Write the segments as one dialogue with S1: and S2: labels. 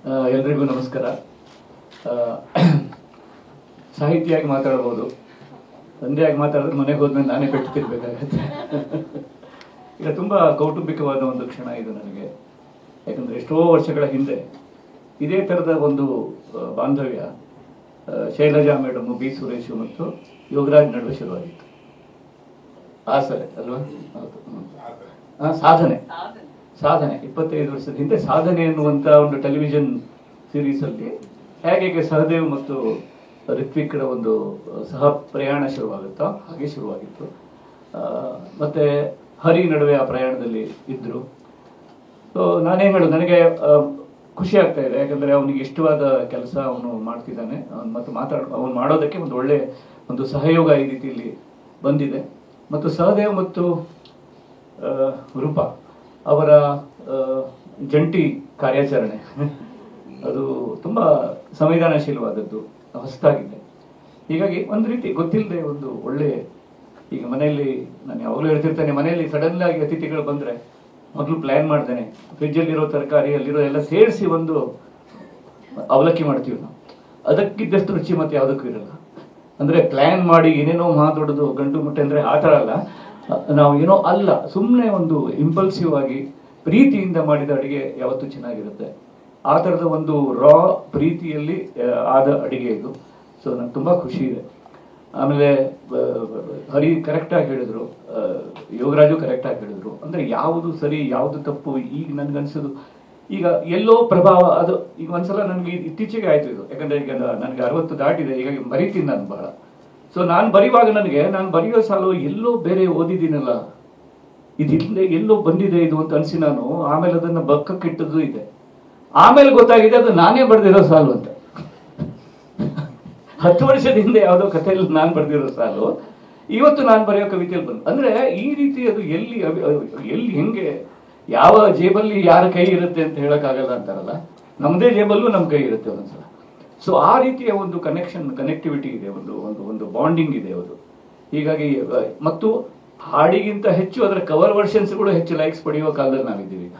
S1: ಎಲ್ರಿಗೂ ನಮಸ್ಕಾರ. ಸಾಹಿತಿಯಾಗಿ ಮಾತಾಡಬಹುದು, ತಂದೆಯಾಗಿ ಮಾತಾಡಿದ್ರೆ ಮನೆಗೆ ಹೋದ್ಮೇಲೆ ನಾನೇ ಪೆಟ್ಟು ತಿರ್ಬೇಕಾಗತ್ತೆ. ಈಗ ತುಂಬ ಕೌಟುಂಬಿಕವಾದ ಒಂದು ಕ್ಷಣ ಇದು ನನಗೆ. ಯಾಕಂದರೆ ಎಷ್ಟೋ ವರ್ಷಗಳ ಹಿಂದೆ ಇದೇ ಥರದ ಒಂದು ಬಾಂಧವ್ಯ ಶೈಲಜಾ ಮೇಡಮ್, ಬಿ ಸುರೇಶ್ ಮತ್ತು ಯೋಗರಾಜ್ ನಡುವೆ ಶುರುವಾಗಿತ್ತು. ಸರಿ ಅಲ್ವಾ? ಸಾಧನೆ 25 ವರ್ಷದ ಹಿಂದೆ ಸಾಧನೆ ಎನ್ನುವಂಥ ಒಂದು ಟೆಲಿವಿಷನ್ ಸೀರೀಸಲ್ಲಿ ಹೇಗೆ ಸಹದೇವ್ ಮತ್ತು ರಿತ್ವಿಕ್ರ ಒಂದು ಸಹ ಪ್ರಯಾಣ ಶುರುವಾಗುತ್ತೋ ಹಾಗೆ ಶುರುವಾಗಿತ್ತು. ಮತ್ತು ಹರಿ ನಡುವೆ ಆ ಪ್ರಯಾಣದಲ್ಲಿ ಇದ್ದರು. ಸೊ ನಾನೇನು ಹೇಳೋದು, ನನಗೆ ಖುಷಿ ಆಗ್ತಾ ಇದೆ. ಯಾಕಂದರೆ ಅವನಿಗೆ ಇಷ್ಟವಾದ ಕೆಲಸ ಅವನು ಮಾಡ್ತಿದ್ದಾನೆ ಮತ್ತು ಅವನು ಮಾಡೋದಕ್ಕೆ ಒಂದು ಒಳ್ಳೆ ಒಂದು ಸಹಯೋಗ ಈ ರೀತಿಯಲ್ಲಿ ಬಂದಿದೆ. ಮತ್ತು ಸಹದೇವ್ ಮತ್ತು ರೂಪಾ ಅವರ ಜಂಟಿ ಕಾರ್ಯಾಚರಣೆ ಅದು ತುಂಬ ಸಂವೇದನಾಶೀಲವಾದದ್ದು, ಹೊಸದಾಗಿದೆ. ಹೀಗಾಗಿ ಒಂದು ರೀತಿ ಗೊತ್ತಿಲ್ಲದೆ ಒಂದು ಒಳ್ಳೆ, ಈಗ ಮನೆಯಲ್ಲಿ ನಾನು ಯಾವಾಗಲೂ ಹೇಳ್ತಿರ್ತೇನೆ, ಮನೆಯಲ್ಲಿ ಸಡನ್ ಆಗಿ ಅತಿಥಿಗಳು ಬಂದರೆ ಮೊದಲು ಪ್ಲ್ಯಾನ್ ಮಾಡ್ತೇನೆ, ಫ್ರಿಜ್ಜಲ್ಲಿರೋ ತರಕಾರಿ ಅಲ್ಲಿರೋ ಎಲ್ಲ ಸೇರಿಸಿ ಒಂದು ಅವಲಕ್ಕಿ ಮಾಡ್ತೀವಿ ನಾವು. ಅದಕ್ಕಿದ್ದಷ್ಟು ರುಚಿ ಮತ್ತೆ ಯಾವುದಕ್ಕೂ ಇರಲ್ಲ. ಅಂದರೆ ಪ್ಲ್ಯಾನ್ ಮಾಡಿ ಏನೇನೋ ಮಾತಾಡೋದು ಗಂಟು ಮುಟ್ಟೆ ಅಂದರೆ ಆ ಥರ ಅಲ್ಲ. ನಾವು ಏನೋ ಅಲ್ಲ, ಸುಮ್ಮನೆ ಒಂದು ಇಂಪಲ್ಸಿವ್ ಆಗಿ ಪ್ರೀತಿಯಿಂದ ಮಾಡಿದ ಅಡಿಗೆ ಯಾವತ್ತೂ ಚೆನ್ನಾಗಿರುತ್ತೆ. ಆ ಥರದ ಒಂದು ರಾ ಪ್ರೀತಿಯಲ್ಲಿ ಆದ ಅಡಿಗೆ ಇದು. ಸೊ ನನಗೆ ತುಂಬ ಖುಷಿ ಇದೆ. ಆಮೇಲೆ ಹರಿ ಕರೆಕ್ಟಾಗಿ ಹೇಳಿದ್ರು, ಯೋಗರಾಜು ಕರೆಕ್ಟಾಗಿ ಹೇಳಿದ್ರು. ಅಂದರೆ ಯಾವುದು ಸರಿ ಯಾವುದು ತಪ್ಪು ಈಗ ನನಗನ್ಸೋದು, ಈಗ ಎಲ್ಲೋ ಪ್ರಭಾವ ಅದು ಈಗ ಒಂದ್ಸಲ ನನಗೆ ಇತ್ತೀಚೆಗೆ ಆಯಿತು ಇದು. ಯಾಕಂದರೆ ಈಗ ನನಗೆ 60 ದಾಟಿದೆ, ಹೀಗಾಗಿ ಬರೀತೀನಿ ನಾನು ಬಹಳ. ಸೊ ನಾನು ಬರೆಯುವಾಗ ನಾನು ಬರೆಯೋ ಸಾಲು ಎಲ್ಲೋ ಬೇರೆ ಓದಿದ್ದೀನಲ್ಲ, ಇದಿಲ್ಲದೆ ಎಲ್ಲೋ ಬಂದಿದೆ ಇದು ಅಂತ ಅನಿಸಿ ನಾನು ಆಮೇಲೆ ಅದನ್ನು ಬಕ್ಕಕ್ಕಿಟ್ಟದ್ದು ಇದೆ. ಆಮೇಲೆ ಗೊತ್ತಾಗಿದೆ ಅದು ನಾನೇ ಬರೆದಿರೋ ಸಾಲು ಅಂತ. 10 ವರ್ಷದ ಹಿಂದೆ ಯಾವುದೋ ಕಥೆಯಲ್ಲಿ ನಾನು ಬರೆದಿರೋ ಸಾಲು ಇವತ್ತು ನಾನು ಬರೆಯೋ ಕವಿತೆಯಲ್ಲಿ ಬಂದು. ಅಂದರೆ ಈ ರೀತಿ ಅದು ಎಲ್ಲಿ ಹೆಂಗೆ ಯಾವ ಜೇಬಲ್ಲಿ ಯಾರ ಕೈ ಇರುತ್ತೆ ಅಂತ ಹೇಳೋಕ್ಕಾಗಲ್ಲ ಅಂತಾರಲ್ಲ, ನಮ್ಮದೇ ಜೇಬಲ್ಲೂ ನಮ್ಮ ಕೈ ಇರುತ್ತೆ ಒಂದೊಂದ್ಸಲ. ಸೊ ಆ ರೀತಿಯ ಒಂದು ಕನೆಕ್ಟಿವಿಟಿ ಇದೆ, ಒಂದು ಬಾಂಡಿಂಗ್ ಇದೆ ಅದು. ಹೀಗಾಗಿ ಮತ್ತು ಹಾಡಿಗಿಂತ ಹೆಚ್ಚು ಅದರ ಕವರ್ ವರ್ಷನ್ಸ್ಗಳು ಹೆಚ್ಚು ಲೈಕ್ಸ್ ಪಡೆಯುವ ಕಾಲದಲ್ಲಿ ನಾವಿದ್ದೀವಿ. ಈಗ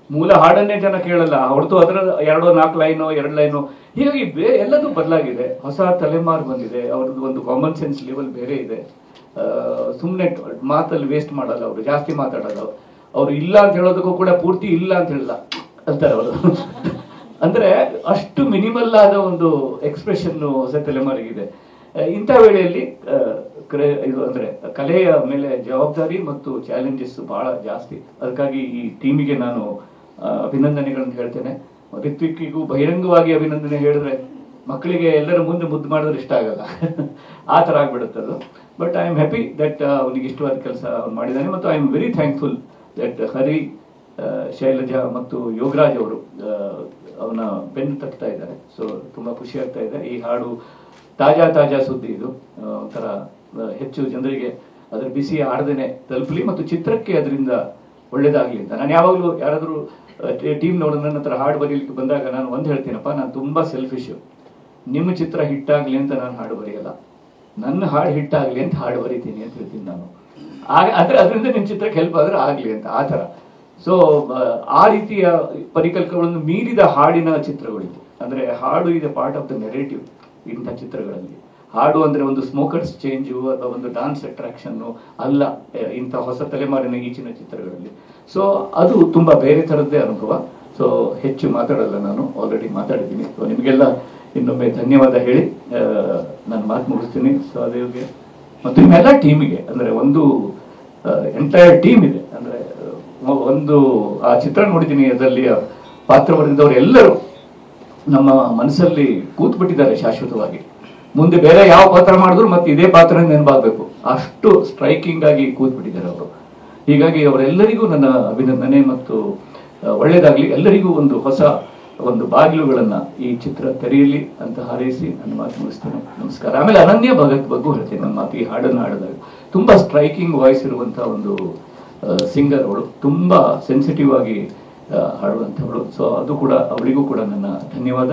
S1: ಮೂಲ ಹಾಡನ್ನೇ ಜನ ಕೇಳಲ್ಲ, ಹೊರತು ಅದರ 2-4 ಲೈನು 2 ಲೈನು, ಹೀಗಾಗಿ ಎಲ್ಲದೂ ಬದಲಾಗಿದೆ. ಹೊಸ ತಲೆಮಾರು ಬಂದಿದೆ, ಅವ್ರದ್ದು ಒಂದು ಕಾಮನ್ ಸೆನ್ಸ್ ಲೆವೆಲ್ ಬೇರೆ ಇದೆ. ಸುಮ್ಮನೆ ಮಾತಲ್ಲಿ ವೇಸ್ಟ್ ಮಾಡಲ್ಲ ಅವರು, ಜಾಸ್ತಿ ಮಾತಾಡಲ್ಲ ಅವರು. ಇಲ್ಲ ಅಂತ ಹೇಳೋದಕ್ಕೂ ಕೂಡ ಪೂರ್ತಿ ಇಲ್ಲ ಅಂತ ಹೇಳಲ್ಲ ಅಂತಾರೆ ಅವರು. ಅಂದರೆ ಅಷ್ಟು ಮಿನಿಮಲ್ ಆದ ಒಂದು ಎಕ್ಸ್ಪ್ರೆಷನ್ನು ಹೊಸ ತಲೆಮಾರಿಗಿದೆ. ಇಂಥ ವೇಳೆಯಲ್ಲಿ ಇದು ಅಂದರೆ ಕಲೆಯ ಮೇಲೆ ಜವಾಬ್ದಾರಿ ಮತ್ತು ಚಾಲೆಂಜಸ್ ಬಹಳ ಜಾಸ್ತಿ. ಅದಕ್ಕಾಗಿ ಈ ಟೀಮಿಗೆ ನಾನು ಅಭಿನಂದನೆಗಳನ್ನು ಹೇಳ್ತೇನೆ. ರಿತ್ವಿಕ್ಕಿಗೂ ಬಹಿರಂಗವಾಗಿ ಅಭಿನಂದನೆ ಹೇಳಿದ್ರೆ ಮಕ್ಕಳಿಗೆ ಎಲ್ಲರ ಮುಂದೆ ಮುದ್ದು ಮಾಡಿದ್ರೆ ಇಷ್ಟ ಆಗಲ್ಲ, ಆ ಥರ ಆಗ್ಬಿಡುತ್ತೆ ಅದು. But I am happy that ಅವನಿಗೆ ಇಷ್ಟವಾದ ಕೆಲಸ ಅವ್ನು ಮಾಡಿದ್ದಾನೆ. ಮತ್ತು I am very thankful that Hari, Shailaja ಮತ್ತು ಯೋಗರಾಜ್ ಅವರು ಅವನ ಬೆನ್ನು ತಟ್ತಾ ಇದ್ದಾರೆ. ಸೊ ತುಂಬ ಖುಷಿ ಆಗ್ತಾ ಇದೆ. ಈ ಹಾಡು ತಾಜಾ ಸುದ್ದಿ, ಇದು ಒಂಥರ ಹೆಚ್ಚು ಜನರಿಗೆ ಅದರ ಬಿಸಿ ಆಡದೇನೆ ತಲುಪಲಿ ಮತ್ತು ಚಿತ್ರಕ್ಕೆ ಅದರಿಂದ ಒಳ್ಳೇದಾಗಲಿ ಅಂತ. ನಾನು ಯಾವಾಗಲೂ ಯಾರಾದರೂ ಟೀಮ್ನವರು ನನ್ನ ಹತ್ರ ಹಾಡು ಬರೀಲಿಕ್ಕೆ ಬಂದಾಗ ನಾನು ಒಂದು ಹೇಳ್ತೀನಪ್ಪ, ನಾನು ತುಂಬ ಸೆಲ್ಫಿಶು. ನಿಮ್ಮ ಚಿತ್ರ ಹಿಟ್ಟಾಗಲಿ ಅಂತ ನಾನು ಹಾಡು ಬರೆಯಲ್ಲ, ನನ್ನ ಹಾಡು ಹಿಟ್ಟಾಗಲಿ ಅಂತ ಹಾಡು ಬರೀತೀನಿ ಅಂತ ಹೇಳ್ತೀನಿ ನಾನು. ಅದರಿಂದ ನಿಮ್ಮ ಚಿತ್ರಕ್ಕೆ ಹೆಲ್ಪ್ ಆದರೆ ಆಗಲಿ ಅಂತ, ಆ ಥರ. ಸೊ ಆ ರೀತಿಯ ಪರಿಕಲ್ಪನೆಗಳನ್ನು ಮೀರಿದ ಹಾಡಿನ ಚಿತ್ರಗಳಿವೆ. ಅಂದರೆ ಹಾಡು ಇದೆ ಪಾರ್ಟ್ ಆಫ್ ದ ನೆರೇಟಿವ್ ಇಂಥ ಚಿತ್ರಗಳಲ್ಲಿ. ಹಾಡು ಅಂದರೆ ಒಂದು ಸ್ಮೋಕರ್ಸ್ ಚೇಂಜು ಅಥವಾ ಒಂದು ಡಾನ್ಸ್ ಅಟ್ರಾಕ್ಷನ್ನು ಅಲ್ಲ ಇಂಥ ಹೊಸ ತಲೆಮಾರಿನ ಈಚಿನ ಚಿತ್ರಗಳಲ್ಲಿ. ಸೊ ಅದು ತುಂಬ ಬೇರೆ ಥರದ್ದೇ ಅನುಭವ. ಸೊ ಹೆಚ್ಚು ಮಾತಾಡಲ್ಲ, ನಾನು ಆಲ್ರೆಡಿ ಮಾತಾಡಿದ್ದೀನಿ. ಸೊ ನಿಮಗೆಲ್ಲ ಇನ್ನೊಮ್ಮೆ ಧನ್ಯವಾದ ಹೇಳಿ ನಾನು ಮಾತು ಮುಗಿಸ್ತೀನಿ. ಸಹದೇವ್ಗೆ ಮತ್ತು ನಿಮ್ಮೆಲ್ಲ ಟೀಮಿಗೆ, ಅಂದರೆ ಒಂದು ಎಂಟೈರ್ ಟೀಮ್ ಇದೆ. ಅಂದರೆ ಒಂದು ಆ ಚಿತ್ರ ನೋಡಿದ್ದೀನಿ, ಅದರಲ್ಲಿ ಪಾತ್ರವರ್ಗದವರು ಎಲ್ಲರೂ ನಮ್ಮ ಮನಸ್ಸಲ್ಲಿ ಕೂತ್ಬಿಟ್ಟಿದ್ದಾರೆ ಶಾಶ್ವತವಾಗಿ. ಮುಂದೆ ಬೇರೆ ಯಾವ ಪಾತ್ರ ಮಾಡಿದ್ರು ಮತ್ತೆ ಇದೇ ಪಾತ್ರ ನೆನಪಾಗಬೇಕು, ಅಷ್ಟು ಸ್ಟ್ರೈಕಿಂಗ್ ಆಗಿ ಕೂತ್ಬಿಟ್ಟಿದ್ದಾರೆ ಅವರು. ಹೀಗಾಗಿ ಅವರೆಲ್ಲರಿಗೂ ನನ್ನ ಅಭಿನಂದನೆ ಮತ್ತು ಒಳ್ಳೆಯದಾಗಲಿ. ಎಲ್ಲರಿಗೂ ಒಂದು ಹೊಸ ಬಾಗಿಲುಗಳನ್ನು ಈ ಚಿತ್ರ ತೆರೆಯಲಿ ಅಂತ ಹಾರೈಸಿ ನನ್ನ ಮಾತು ಮುಗಿಸ್ತೇನೆ. ನಮಸ್ಕಾರ. ಆಮೇಲೆ ಅನನ್ಯ ಭಗತ್ ಬಗ್ಗೆ ಹೇಳ್ತೇನೆ. ನನ್ನ ಮಾತು ಈ ಹಾಡನ್ನು ಹಾಡಿದಾಗ ತುಂಬ ಸ್ಟ್ರೈಕಿಂಗ್ ವಾಯ್ಸ್ ಇರುವಂಥ ಒಂದು ಸಿಂಗರ್ ಅವಳು, ತುಂಬ ಸೆನ್ಸಿಟಿವ್ ಆಗಿ ಹಾಡುವಂಥವಳು. ಸೊ ಅದು ಕೂಡ ಅವಳಿಗೂ ಕೂಡ ನನ್ನ ಧನ್ಯವಾದ.